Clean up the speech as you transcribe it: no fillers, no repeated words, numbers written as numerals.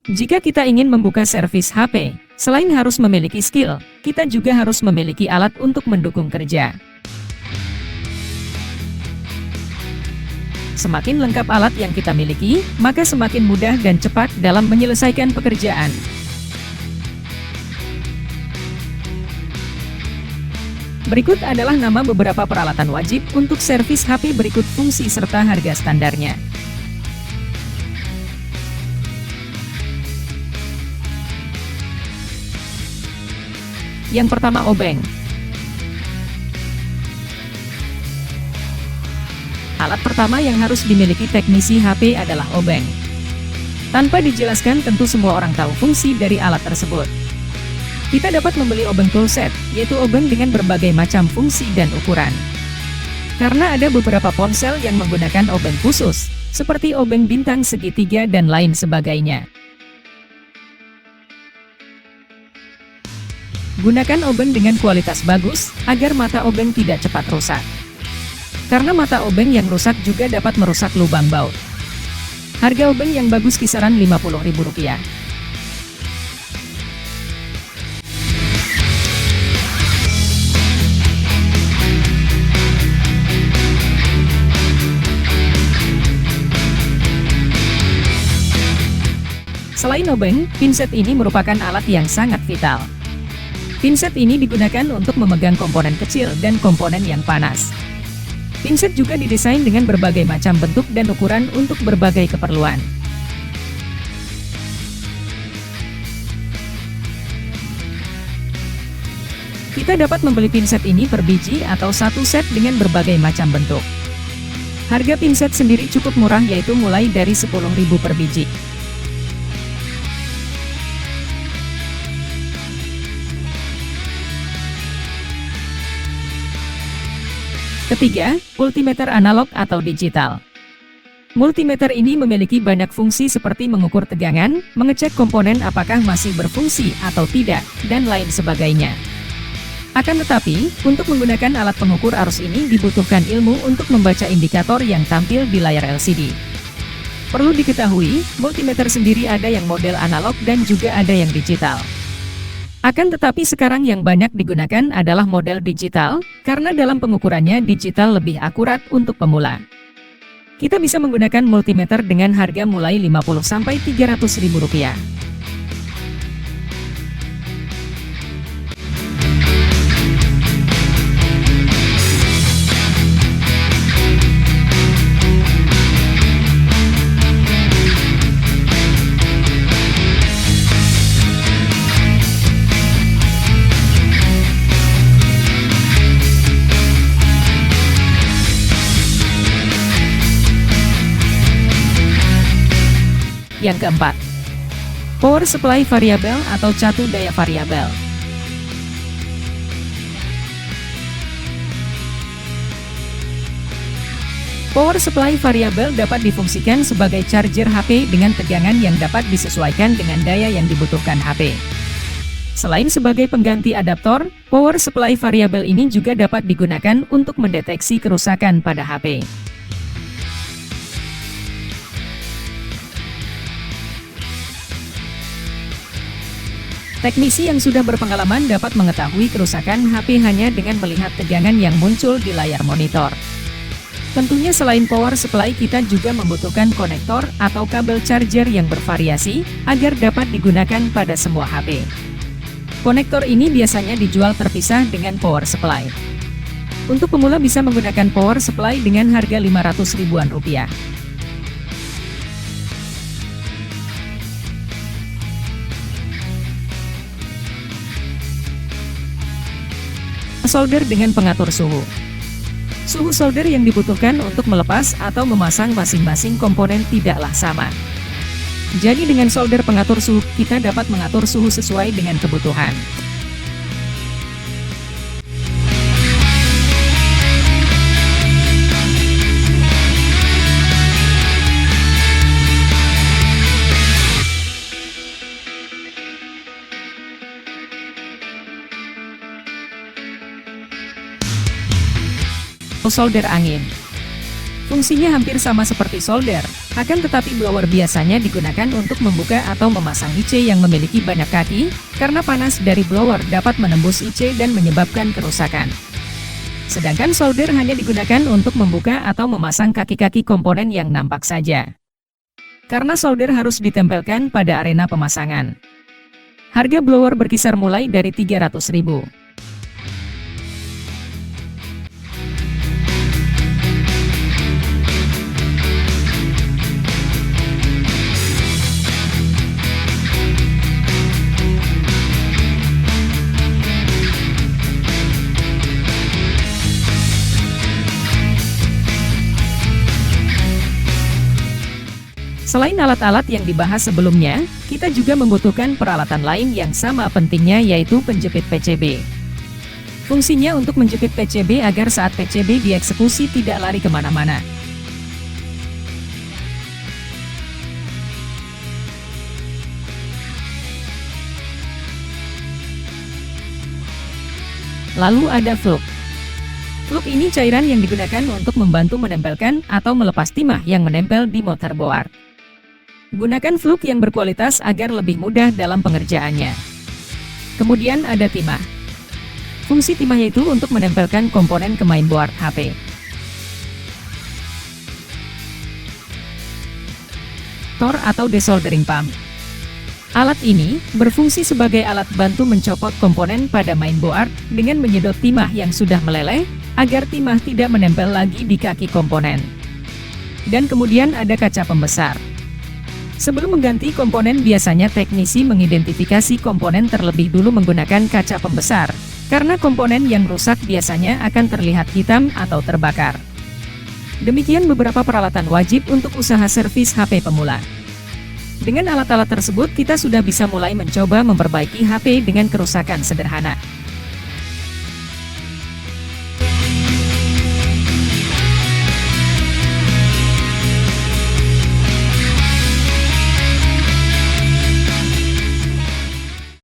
Jika kita ingin membuka servis HP, selain harus memiliki skill, kita juga harus memiliki alat untuk mendukung kerja. Semakin lengkap alat yang kita miliki, maka semakin mudah dan cepat dalam menyelesaikan pekerjaan. Berikut adalah nama beberapa peralatan wajib untuk servis HP berikut fungsi serta harga standarnya. Yang pertama, obeng. Alat pertama yang harus dimiliki teknisi HP adalah obeng. Tanpa dijelaskan, tentu semua orang tahu fungsi dari alat tersebut. Kita dapat membeli obeng toolset, yaitu obeng dengan berbagai macam fungsi dan ukuran. Karena ada beberapa ponsel yang menggunakan obeng khusus, seperti obeng bintang segitiga dan lain sebagainya. Gunakan obeng dengan kualitas bagus, agar mata obeng tidak cepat rusak. Karena mata obeng yang rusak juga dapat merusak lubang baut. Harga obeng yang bagus kisaran Rp50.000. Selain obeng, pinset ini merupakan alat yang sangat vital. Pinset ini digunakan untuk memegang komponen kecil dan komponen yang panas. Pinset juga didesain dengan berbagai macam bentuk dan ukuran untuk berbagai keperluan. Kita dapat membeli pinset ini per biji atau satu set dengan berbagai macam bentuk. Harga pinset sendiri cukup murah, yaitu mulai dari Rp10.000 per biji. Ketiga, multimeter analog atau digital. Multimeter ini memiliki banyak fungsi seperti mengukur tegangan, mengecek komponen apakah masih berfungsi atau tidak, dan lain sebagainya. Akan tetapi, untuk menggunakan alat pengukur arus ini dibutuhkan ilmu untuk membaca indikator yang tampil di layar LCD. Perlu diketahui, multimeter sendiri ada yang model analog dan juga ada yang digital. Akan tetapi sekarang yang banyak digunakan adalah model digital, karena dalam pengukurannya digital lebih akurat untuk pemula. Kita bisa menggunakan multimeter dengan harga mulai Rp50.000–300.000. Yang keempat, power supply variabel atau catu daya variabel. Power supply variabel dapat difungsikan sebagai charger HP dengan tegangan yang dapat disesuaikan dengan daya yang dibutuhkan HP. Selain sebagai pengganti adaptor, power supply variabel ini juga dapat digunakan untuk mendeteksi kerusakan pada HP. Teknisi yang sudah berpengalaman dapat mengetahui kerusakan HP hanya dengan melihat tegangan yang muncul di layar monitor. Tentunya selain power supply, kita juga membutuhkan konektor atau kabel charger yang bervariasi agar dapat digunakan pada semua HP. Konektor ini biasanya dijual terpisah dengan power supply. Untuk pemula bisa menggunakan power supply dengan harga Rp500.000-an. Solder dengan pengatur suhu. Suhu solder yang dibutuhkan untuk melepas atau memasang masing-masing komponen tidaklah sama. Jadi dengan solder pengatur suhu, kita dapat mengatur suhu sesuai dengan kebutuhan. Solder angin. Fungsinya hampir sama seperti solder, Akan tetapi blower biasanya digunakan untuk membuka atau memasang IC yang memiliki banyak kaki, karena panas dari blower dapat menembus IC dan menyebabkan kerusakan. Sedangkan solder hanya digunakan untuk membuka atau memasang kaki-kaki komponen yang nampak saja. Karena solder harus ditempelkan pada arena pemasangan. Harga blower berkisar mulai dari 300.000. Selain alat-alat yang dibahas sebelumnya, kita juga membutuhkan peralatan lain yang sama pentingnya, yaitu penjepit PCB. Fungsinya untuk menjepit PCB agar saat PCB dieksekusi tidak lari kemana-mana. Lalu ada fluk. Fluk ini cairan yang digunakan untuk membantu menempelkan atau melepas timah yang menempel di motherboard. Gunakan fluk yang berkualitas agar lebih mudah dalam pengerjaannya. Kemudian ada timah. Fungsi timah yaitu untuk menempelkan komponen ke mainboard HP. Tor atau desoldering pump. Alat ini berfungsi sebagai alat bantu mencopot komponen pada mainboard dengan menyedot timah yang sudah meleleh, agar timah tidak menempel lagi di kaki komponen. Dan kemudian ada kaca pembesar. Sebelum mengganti komponen, biasanya teknisi mengidentifikasi komponen terlebih dulu menggunakan kaca pembesar, karena komponen yang rusak biasanya akan terlihat hitam atau terbakar. Demikian beberapa peralatan wajib untuk usaha servis HP pemula. Dengan alat-alat tersebut, kita sudah bisa mulai mencoba memperbaiki HP dengan kerusakan sederhana.